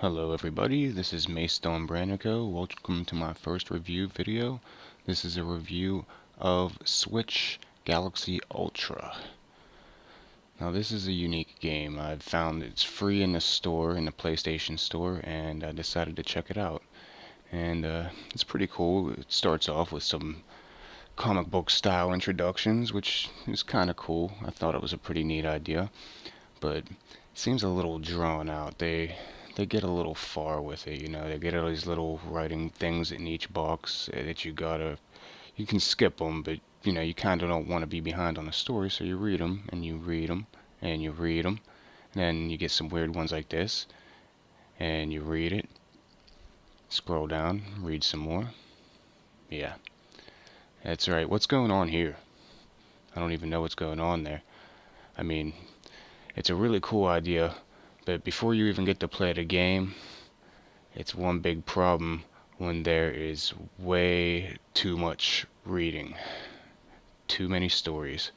Hello everybody, this is Maystone Branico. Welcome to my first review video. This is a review of Switch Galaxy Ultra. Now this is a unique game. I've found it's free in the store, in the PlayStation Store, and I decided to check it out. And it's pretty cool. It starts off with some comic book style introductions, which is kind of cool. I thought it was a pretty neat idea, but it seems a little drawn out. They get a little far with it, you know. They get all these little writing things in each box that you can skip them, but you know, you kind of don't want to be behind on the story, so you read them and you read them and you read them. And then you get some weird ones like this, and you read it, scroll down, read some more. Yeah, that's right. What's going on here? I don't even know what's going on there. I mean, it's a really cool idea, but before you even get to play the game, it's one big problem when there is way too much reading. Too many stories.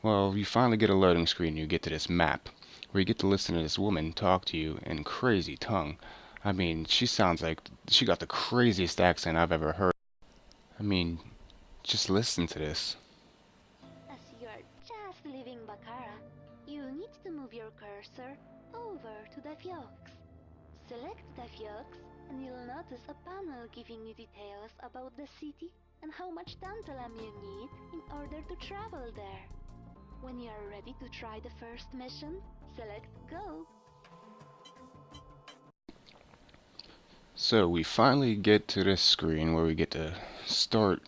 Well, you finally get a loading screen and you get to this map, where you get to listen to this woman talk to you in crazy tongue. I mean, she sounds like she got the craziest accent I've ever heard. I mean, just listen to this. As you are just leaving Bakara, you need to move your cursor over to the Fiox. Select the Fiox and you'll notice a panel giving you details about the city and how much tantalum you need in order to travel there. When you are ready to try the first mission, select Go. So we finally get to this screen where we get to start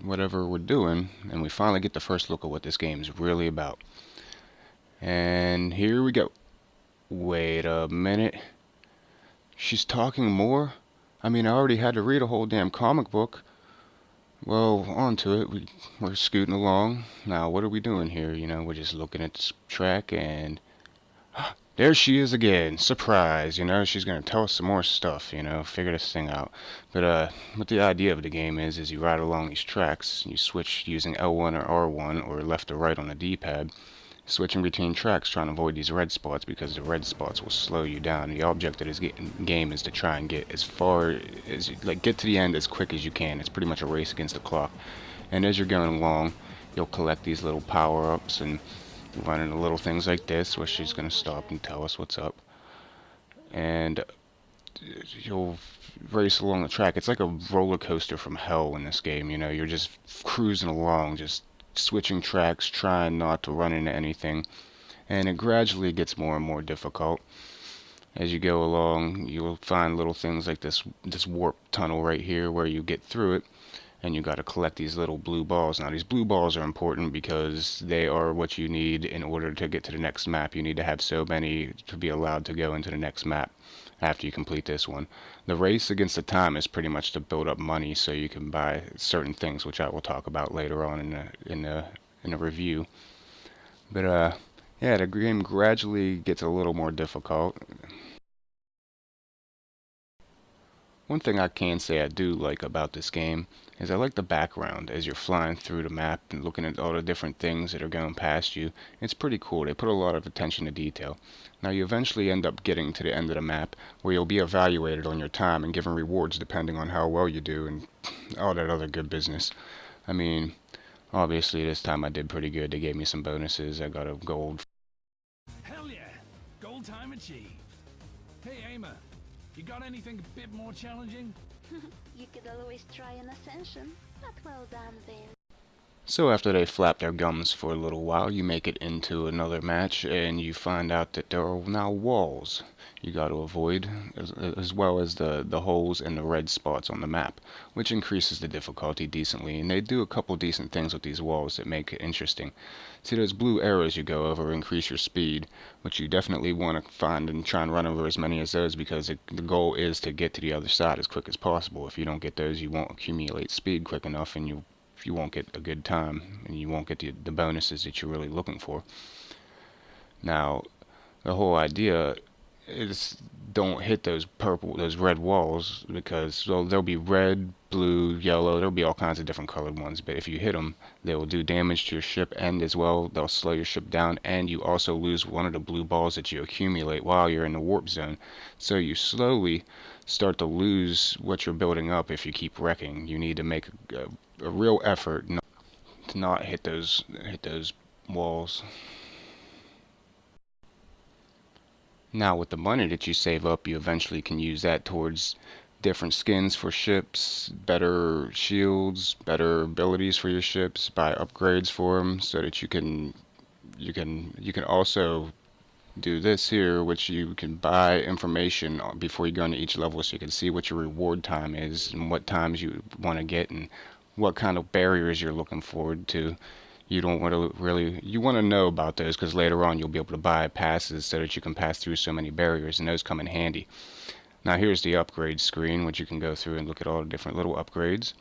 whatever we're doing, and we finally get the first look at what this game is really about. And here we go. Wait a minute. She's talking more? I mean, I already had to read a whole damn comic book. Well, on to it. We're scooting along. Now, what are we doing here? You know, we're just looking at this track, and there she is again. Surprise, you know, she's gonna tell us some more stuff, you know, figure this thing out. But what the idea of the game is you ride along these tracks, you switch using L1 or R1 or left or right on the D-pad, switching between tracks trying to avoid these red spots because the red spots will slow you down. The object of this game is to try and get as far as, like, get to the end as quick as you can. It's pretty much a race against the clock. And as you're going along, you'll collect these little power-ups and run into little things like this where she's going to stop and tell us what's up. And you'll race along the track. It's like a roller coaster from hell in this game, you know. You're just cruising along, just switching tracks, trying not to run into anything. And it gradually gets more and more difficult. As you go along, you'll find little things like this warp tunnel right here where you get through it, and you got to collect these little blue balls. Now these blue balls are important because they are what you need in order to get to the next map. You need to have so many to be allowed to go into the next map after you complete this one. The race against the time is pretty much to build up money so you can buy certain things, which I will talk about later on in the review. But yeah, the game gradually gets a little more difficult. One thing I can say I do like about this game is I like the background as you're flying through the map and looking at all the different things that are going past you. It's pretty cool. They put a lot of attention to detail. Now you eventually end up getting to the end of the map where you'll be evaluated on your time and given rewards depending on how well you do and all that other good business. I mean, obviously this time I did pretty good. They gave me some bonuses. I got a gold. Hell yeah! Goal time achieved. Hey, Aimer, you got anything a bit more challenging? You could always try an ascension, but well done, Vin. So after they flap their gums for a little while, you make it into another match, and you find out that there are now walls you got to avoid, as well as the holes and the red spots on the map, which increases the difficulty decently. And they do a couple decent things with these walls that make it interesting. See, those blue arrows you go over increase your speed, which you definitely want to find and try and run over as many as those, because the goal is to get to the other side as quick as possible. If you don't get those, you won't accumulate speed quick enough, and you won't get a good time, and you won't get the bonuses that you're really looking for. Now, the whole idea is don't hit those red walls, because there'll be red, blue, yellow, there'll be all kinds of different colored ones, but if you hit them, they will do damage to your ship, and as well, they'll slow your ship down, and you also lose one of the blue balls that you accumulate while you're in the warp zone. So you slowly start to lose what you're building up if you keep wrecking. You need to make a real effort to not hit those walls. Now with the money that you save up, you eventually can use that towards different skins for ships, better shields, better abilities for your ships, buy upgrades for them, so that you can also do this here, which you can buy information before you go into each level, so you can see what your reward time is and what times you want to get and what kind of barriers you're looking forward to. You don't want to you want to know about those, because later on you'll be able to buy passes so that you can pass through so many barriers, and those come in handy. Now here's the upgrade screen, which you can go through and look at all the different little upgrades.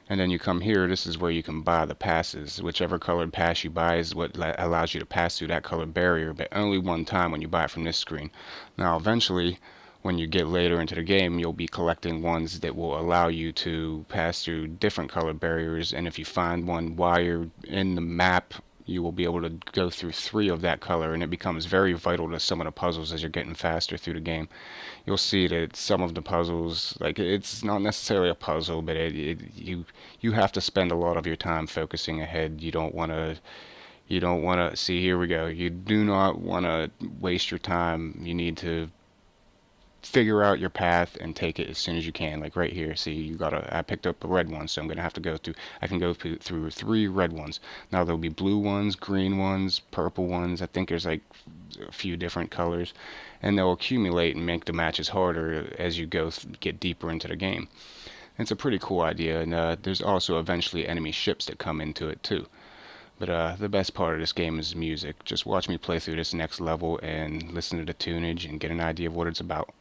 And then you come here, this is where you can buy the passes. Whichever colored pass you buy is what allows you to pass through that colored barrier, but only one time when you buy it from this screen. Now eventually, when you get later into the game, you'll be collecting ones that will allow you to pass through different colored barriers, and if you find one while you're in the map, you will be able to go through 3 of that color, and it becomes very vital to some of the puzzles as you're getting faster through the game. You'll see that some of the puzzles, like, it's not necessarily a puzzle, but you have to spend a lot of your time focusing ahead. You don't want to see, here we go. You do not want to waste your time. You need to figure out your path and take it as soon as you can. Like right here, see, I picked up a red one, so I'm gonna have to go through. I can go through 3 red ones. Now there'll be blue ones, green ones, purple ones. I think there's like a few different colors, and they'll accumulate and make the matches harder as you get deeper into the game. It's a pretty cool idea, and there's also eventually enemy ships that come into it too. But the best part of this game is music. Just watch me play through this next level and listen to the tunage and get an idea of what it's about.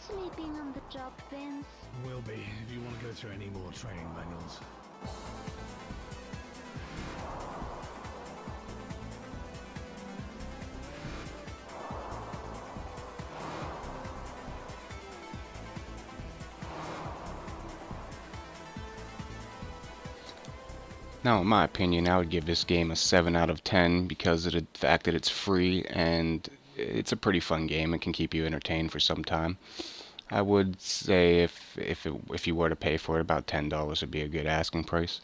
Sleeping on the job, Vince? Will be, if you want to go through any more training manuals. Now, in my opinion, I would give this game a 7 out of 10 because of the fact that it's free and it's a pretty fun game. It can keep you entertained for some time. I would say if you were to pay for it, about $10 would be a good asking price.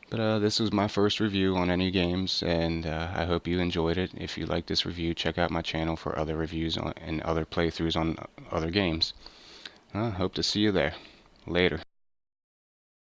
But this was my first review on any games, and I hope you enjoyed it. If you like this review, check out my channel for other reviews and other playthroughs on other games. Hope to see you there. Later.